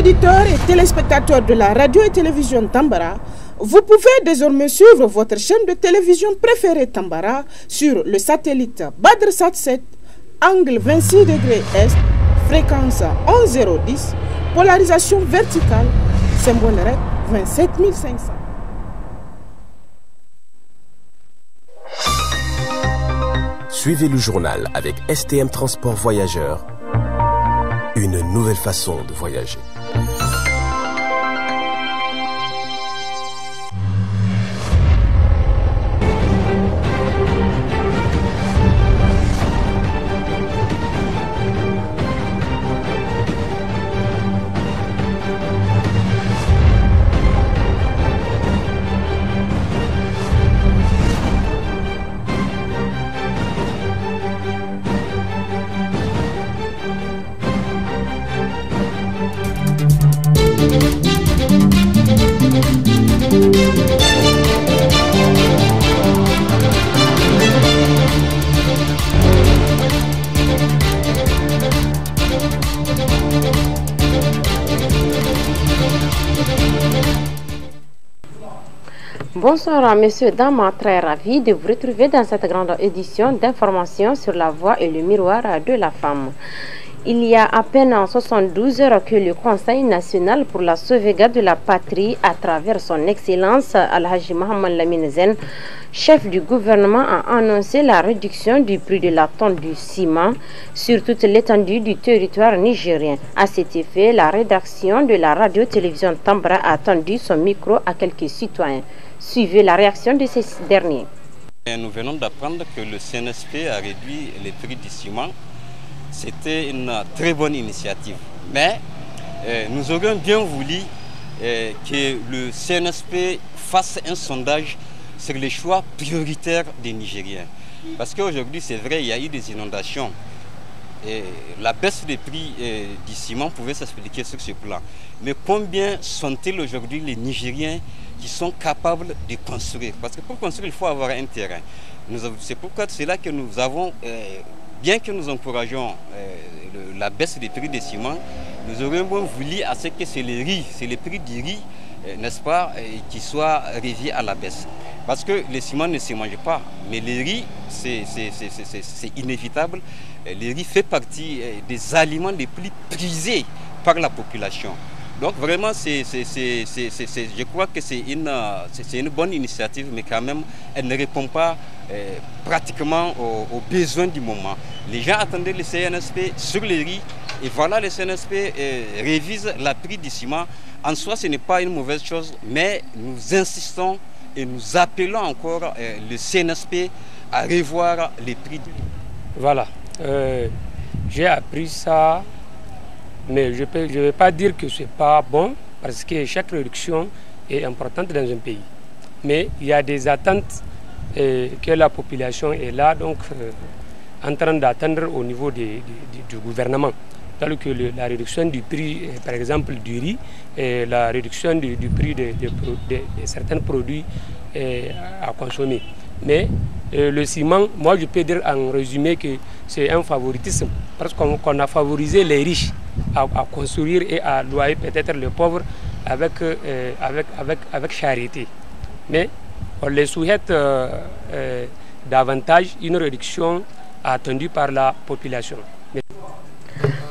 auditeurs et téléspectateurs de la radio et télévision Tambara, vous pouvez désormais suivre votre chaîne de télévision préférée Tambara sur le satellite Badrsat 7, angle 26 degrés Est, fréquence 11010, polarisation verticale, symbole REC 27500. Suivez le journal avec STM Transport Voyageurs. Une nouvelle façon de voyager. Bonsoir messieurs, dames, très ravi de vous retrouver dans cette grande édition d'information sur la voix et le miroir de la femme. Il y a à peine 72 heures que le Conseil national pour la sauvegarde de la patrie, à travers son excellence Al-Haji Mohamed Lamine Zen, chef du gouvernement, a annoncé la réduction du prix de la tonne du ciment sur toute l'étendue du territoire nigérien. À cet effet, la rédaction de la radio-télévision Tambara a tendu son micro à quelques citoyens. Suivez la réaction de ces derniers. Nous venons d'apprendre que le CNSP a réduit les prix du ciment. C'était une très bonne initiative. Mais nous aurions bien voulu que le CNSP fasse un sondage sur les choix prioritaires des Nigériens. Parce qu'aujourd'hui, c'est vrai, il y a eu des inondations. Et la baisse des prix du ciment pouvait s'expliquer sur ce plan. Mais combien sont-ils aujourd'hui les Nigériens qui sont capables de construire? Parce que pour construire, il faut avoir un terrain. C'est pourquoi c'est là que nous avons, bien que nous encourageons la baisse des prix des ciments, nous aurions voulu à ce que c'est les prix du riz, n'est-ce pas, qui soient revus à la baisse. Parce que les ciments ne se mangent pas, mais le riz, c'est inévitable. Le riz fait partie des aliments les plus prisés par la population. Donc vraiment, je crois que c'est une bonne initiative, mais quand même, elle ne répond pas pratiquement aux besoins du moment. Les gens attendaient le CNSP sur le riz, et voilà, le CNSP révise le prix du ciment. En soi, ce n'est pas une mauvaise chose, mais nous insistons et nous appelons encore le CNSP à revoir les prix. Voilà, j'ai appris ça. Mais je ne vais pas dire que ce n'est pas bon, parce que chaque réduction est importante dans un pays. Mais il y a des attentes que la population est là, donc en train d'attendre au niveau du gouvernement. Tel que la réduction du prix, par exemple, du riz, et la réduction du prix de certains produits à consommer. Mais le ciment, moi je peux dire en résumé que c'est un favoritisme, parce qu'on a favorisé les riches à construire et à loyer peut-être les pauvres avec charité. Mais on les souhaite davantage une réduction attendue par la population.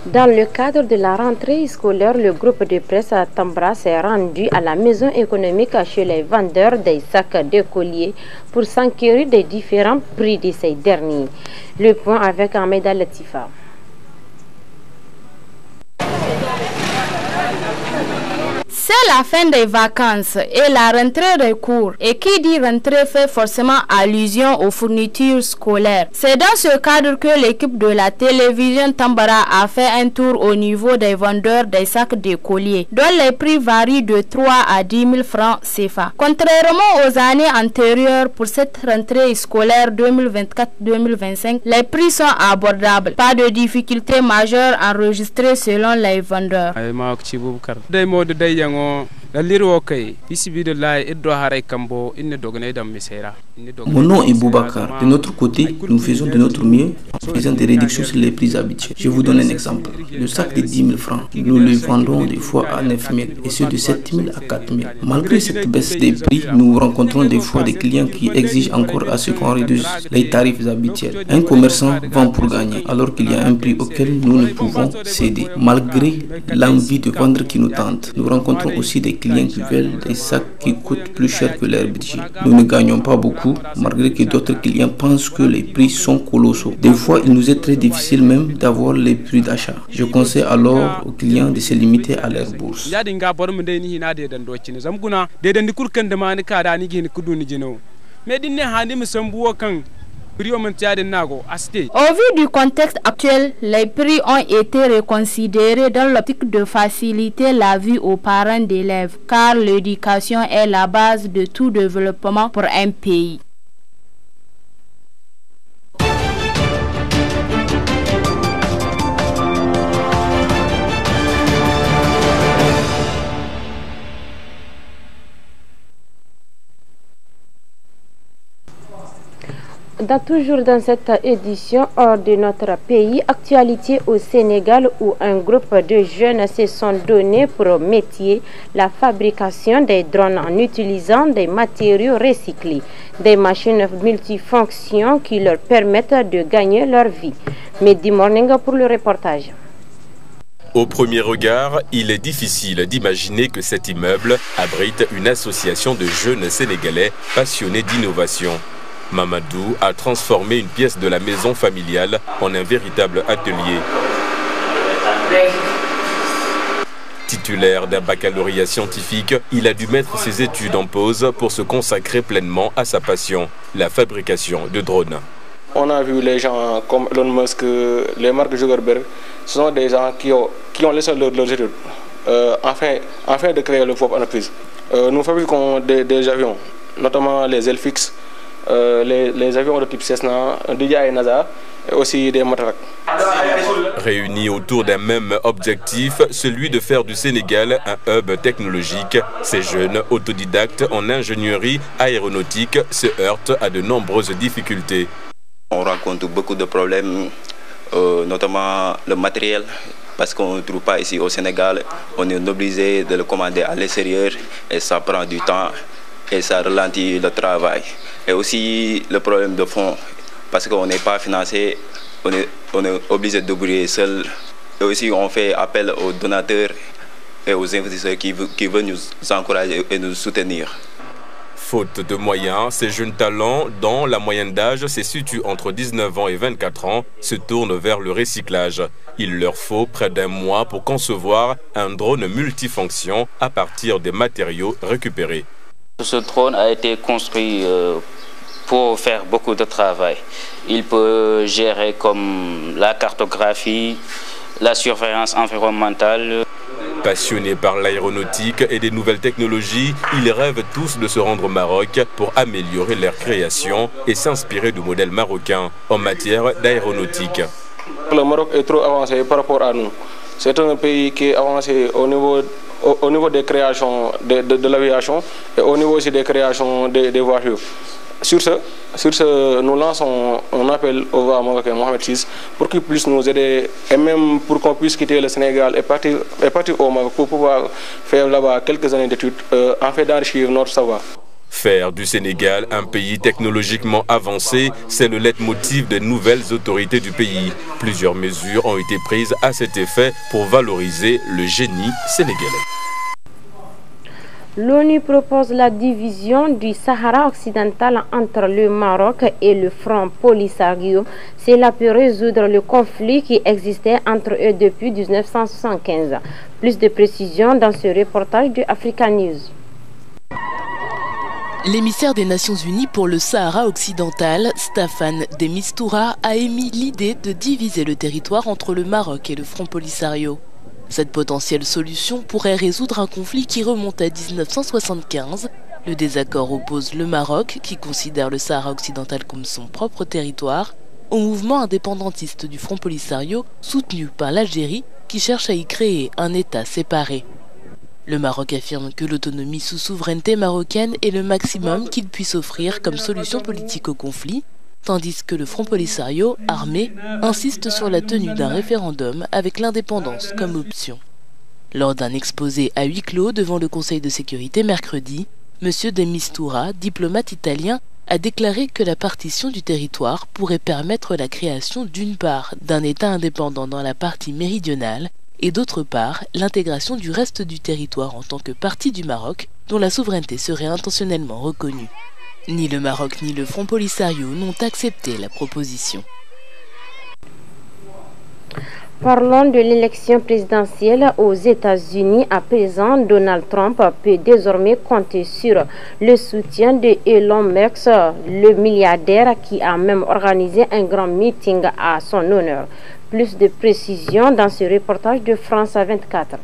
Dans le cadre de la rentrée scolaire, le groupe de presse à Tambara s'est rendu à la maison économique chez les vendeurs des sacs de colliers pour s'enquérir des différents prix de ces derniers. Le point avec Ahmed Latifa. C'est la fin des vacances et la rentrée des cours. Et qui dit rentrée fait forcément allusion aux fournitures scolaires. C'est dans ce cadre que l'équipe de la télévision Tambara a fait un tour au niveau des vendeurs des sacs de colliers, dont les prix varient de 3 à 10 000 francs CFA. Contrairement aux années antérieures, pour cette rentrée scolaire 2024-2025, les prix sont abordables. Pas de difficultés majeures enregistrées selon les vendeurs. Mon nom est Boubacar. De notre côté, nous faisons de notre mieux en faisant des réductions sur les prix habituels. Je vous donne un exemple. Le sac de 10 000 francs, nous le vendons des fois à 9 000 et ceux de 7 000 à 4 000. Malgré cette baisse des prix, nous rencontrons des fois des clients qui exigent encore à ce qu'on réduise les tarifs habituels. Un commerçant vend pour gagner alors qu'il y a un prix auquel nous ne pouvons céder. Malgré l'envie de vendre qui nous tente, nous rencontrons aussi des clients qui veulent des sacs qui coûtent plus cher que leur budget. Nous ne gagnons pas beaucoup, malgré que d'autres clients pensent que les prix sont colossaux. Des fois, il nous est très difficile même d'avoir les prix d'achat. Je conseille alors aux clients de se limiter à leur bourse. Au vu du contexte actuel, les prix ont été reconsidérés dans l'optique de faciliter la vie aux parents d'élèves, car l'éducation est la base de tout développement pour un pays. Toujours dans cette édition hors de notre pays, actualité au Sénégal où un groupe de jeunes se sont donnés pour métier la fabrication des drones en utilisant des matériaux recyclés, des machines multifonctions qui leur permettent de gagner leur vie. Mehdi Morning pour le reportage. Au premier regard, il est difficile d'imaginer que cet immeuble abrite une association de jeunes Sénégalais passionnés d'innovation. Mamadou a transformé une pièce de la maison familiale en un véritable atelier. Titulaire d'un baccalauréat scientifique, il a dû mettre ses études en pause pour se consacrer pleinement à sa passion, la fabrication de drones. On a vu les gens comme Elon Musk, les Mark Zuckerberg, ce sont des gens qui ont laissé leurs études afin de créer leur propre entreprise. Nous fabriquons des avions, notamment les Elfix, les avions de type Cessna, DJI et NASA, et aussi des Matrak. Réunis autour d'un même objectif, celui de faire du Sénégal un hub technologique, ces jeunes autodidactes en ingénierie aéronautique se heurtent à de nombreuses difficultés. On rencontre beaucoup de problèmes, notamment le matériel, parce qu'on ne trouve pas ici au Sénégal. On est obligé de le commander à l'extérieur et ça prend du temps et ça ralentit le travail. Et aussi le problème de fonds, parce qu'on n'est pas financé, on est obligé de débrouiller seul. Et aussi on fait appel aux donateurs et aux investisseurs qui veulent nous encourager et nous soutenir. Faute de moyens, ces jeunes talents, dont la moyenne d'âge se situe entre 19 ans et 24 ans, se tournent vers le recyclage. Il leur faut près d'un mois pour concevoir un drone multifonction à partir des matériaux récupérés. Ce drone a été construit pour faire beaucoup de travail. Il peut gérer comme la cartographie, la surveillance environnementale. Passionnés par l'aéronautique et des nouvelles technologies, ils rêvent tous de se rendre au Maroc pour améliorer leur création et s'inspirer du modèle marocain en matière d'aéronautique. Le Maroc est trop avancé par rapport à nous. C'est un pays qui est avancé au niveau des créations de l'aviation et au niveau aussi des créations des voitures. Sur ce, nous lançons un appel au roi marocain Mohamed VI pour qu'il puisse nous aider et même pour qu'on puisse quitter le Sénégal et partir au Maroc pour pouvoir faire là-bas quelques années d'études afin d'enrichir notre savoir. Faire du Sénégal un pays technologiquement avancé, c'est le leitmotiv des nouvelles autorités du pays. Plusieurs mesures ont été prises à cet effet pour valoriser le génie sénégalais. L'ONU propose la division du Sahara occidental entre le Maroc et le Front Polisario. Cela peut résoudre le conflit qui existait entre eux depuis 1975. Plus de précisions dans ce reportage de Africa News. L'émissaire des Nations Unies pour le Sahara occidental, Staffan de Mistura, a émis l'idée de diviser le territoire entre le Maroc et le Front Polisario. Cette potentielle solution pourrait résoudre un conflit qui remonte à 1975. Le désaccord oppose le Maroc, qui considère le Sahara occidental comme son propre territoire, au mouvement indépendantiste du Front Polisario, soutenu par l'Algérie, qui cherche à y créer un État séparé. Le Maroc affirme que l'autonomie sous souveraineté marocaine est le maximum qu'il puisse offrir comme solution politique au conflit, tandis que le Front Polisario, armé, insiste sur la tenue d'un référendum avec l'indépendance comme option. Lors d'un exposé à huis clos devant le Conseil de sécurité mercredi, M. De Mistura, diplomate italien, a déclaré que la partition du territoire pourrait permettre la création d'une part d'un État indépendant dans la partie méridionale et d'autre part l'intégration du reste du territoire en tant que partie du Maroc dont la souveraineté serait intentionnellement reconnue. Ni le Maroc ni le Front Polisario n'ont accepté la proposition. Parlons de l'élection présidentielle aux États-Unis. À présent, Donald Trump peut désormais compter sur le soutien de Elon Musk, le milliardaire qui a même organisé un grand meeting à son honneur. Plus de précisions dans ce reportage de France 24.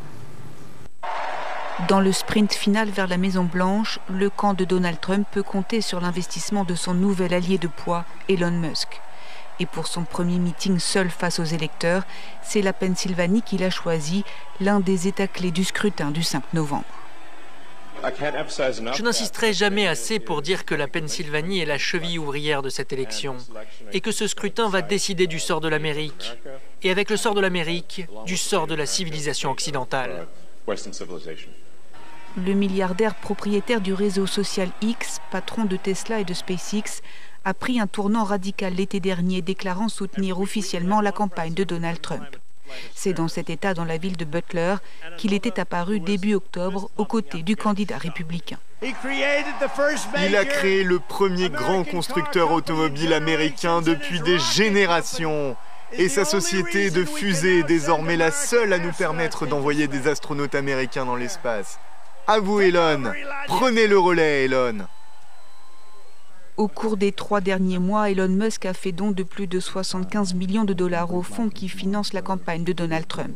Dans le sprint final vers la Maison-Blanche, le camp de Donald Trump peut compter sur l'investissement de son nouvel allié de poids, Elon Musk. Et pour son premier meeting seul face aux électeurs, c'est la Pennsylvanie qu'il a choisi, l'un des États clés du scrutin du 5 novembre. Je n'insisterai jamais assez pour dire que la Pennsylvanie est la cheville ouvrière de cette élection et que ce scrutin va décider du sort de l'Amérique et avec le sort de l'Amérique, du sort de la civilisation occidentale. Le milliardaire propriétaire du réseau social X, patron de Tesla et de SpaceX, a pris un tournant radical l'été dernier, déclarant soutenir officiellement la campagne de Donald Trump. C'est dans cet état, dans la ville de Butler, qu'il était apparu début octobre aux côtés du candidat républicain. Il a créé le premier grand constructeur automobile américain depuis des générations. Et sa société de fusées est désormais la seule à nous permettre d'envoyer des astronautes américains dans l'espace. À vous, Elon. Prenez le relais, Elon. Au cours des 3 derniers mois, Elon Musk a fait don de plus de 75 millions de dollars au fonds qui finance la campagne de Donald Trump.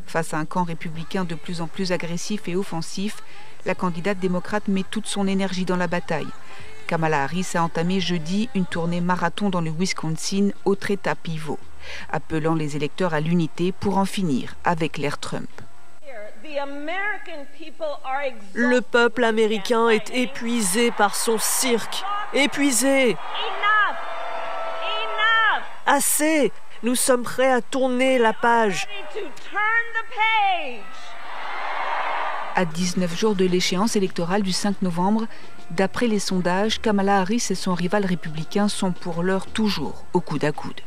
Face à un camp républicain de plus en plus agressif et offensif, la candidate démocrate met toute son énergie dans la bataille. Kamala Harris a entamé jeudi une tournée marathon dans le Wisconsin, autre état pivot, appelant les électeurs à l'unité pour en finir avec l'ère Trump. Le peuple américain est épuisé par son cirque. Épuisé. Assez. Nous sommes prêts à tourner la page. À 19 jours de l'échéance électorale du 5 novembre, d'après les sondages, Kamala Harris et son rival républicain sont pour l'heure toujours au coude à coude.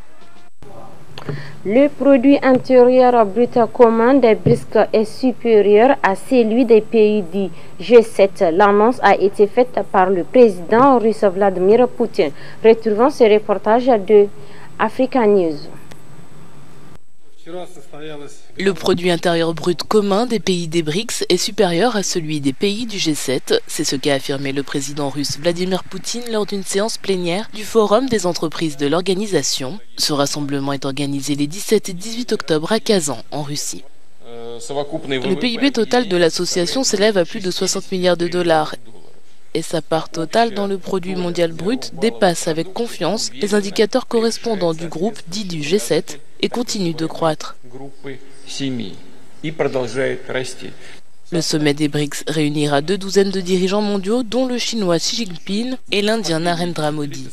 Le produit intérieur brut commun des BRICS est supérieur à celui des pays du G7. L'annonce a été faite par le président russe Vladimir Poutine. Retrouvons ce reportage de Africa News. Le produit intérieur brut commun des pays des BRICS est supérieur à celui des pays du G7. C'est ce qu'a affirmé le président russe Vladimir Poutine lors d'une séance plénière du Forum des entreprises de l'organisation. Ce rassemblement est organisé les 17 et 18 octobre à Kazan, en Russie. Le PIB total de l'association s'élève à plus de 60 milliards de dollars. Et sa part totale dans le produit mondial brut dépasse avec confiance les indicateurs correspondants du groupe dit du G7 et continue de croître. Le sommet des BRICS réunira 2 douzaines de dirigeants mondiaux, dont le chinois Xi Jinping et l'Indien Narendra Modi.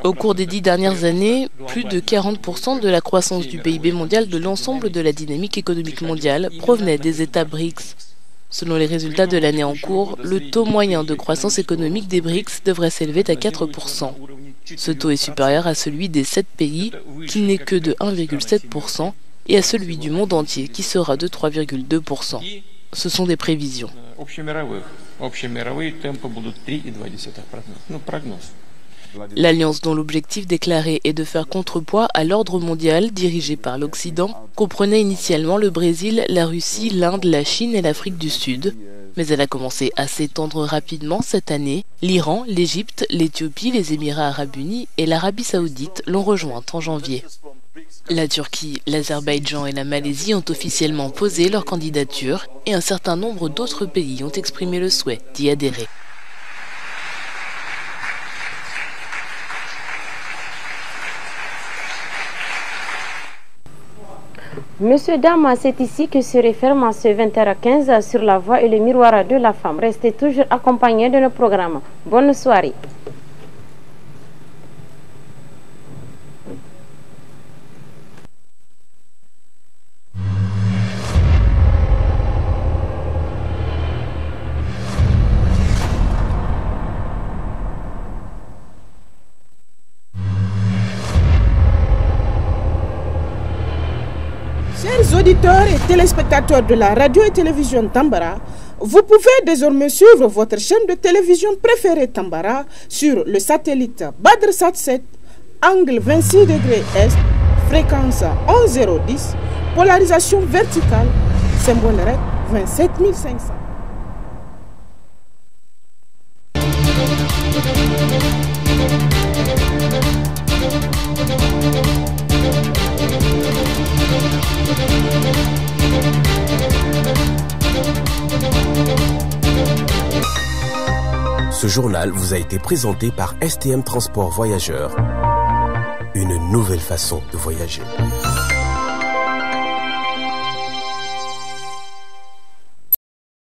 Au cours des 10 dernières années, plus de 40% de la croissance du PIB mondial de l'ensemble de la dynamique économique mondiale provenait des États BRICS. Selon les résultats de l'année en cours, le taux moyen de croissance économique des BRICS devrait s'élever à 4%. Ce taux est supérieur à celui des 7 pays, qui n'est que de 1,7%, et à celui du monde entier, qui sera de 3,2%. Ce sont des prévisions. L'alliance dont l'objectif déclaré est de faire contrepoids à l'ordre mondial dirigé par l'Occident comprenait initialement le Brésil, la Russie, l'Inde, la Chine et l'Afrique du Sud. Mais elle a commencé à s'étendre rapidement cette année. L'Iran, l'Égypte, l'Éthiopie, les Émirats arabes unis et l'Arabie saoudite l'ont rejointe en janvier. La Turquie, l'Azerbaïdjan et la Malaisie ont officiellement posé leur candidature et un certain nombre d'autres pays ont exprimé le souhait d'y adhérer. Monsieur, dames, c'est ici que se referme ce 20h15 sur la voie et le miroir de la femme. Restez toujours accompagnés de nos programmes. Bonne soirée. Chers auditeurs et téléspectateurs de la radio et télévision Tambara, vous pouvez désormais suivre votre chaîne de télévision préférée Tambara sur le satellite BadrSat 7, angle 26 degrés Est, fréquence 11010, polarisation verticale, symbole REC 27500. Ce journal vous a été présenté par STM Transport Voyageurs. Une nouvelle façon de voyager.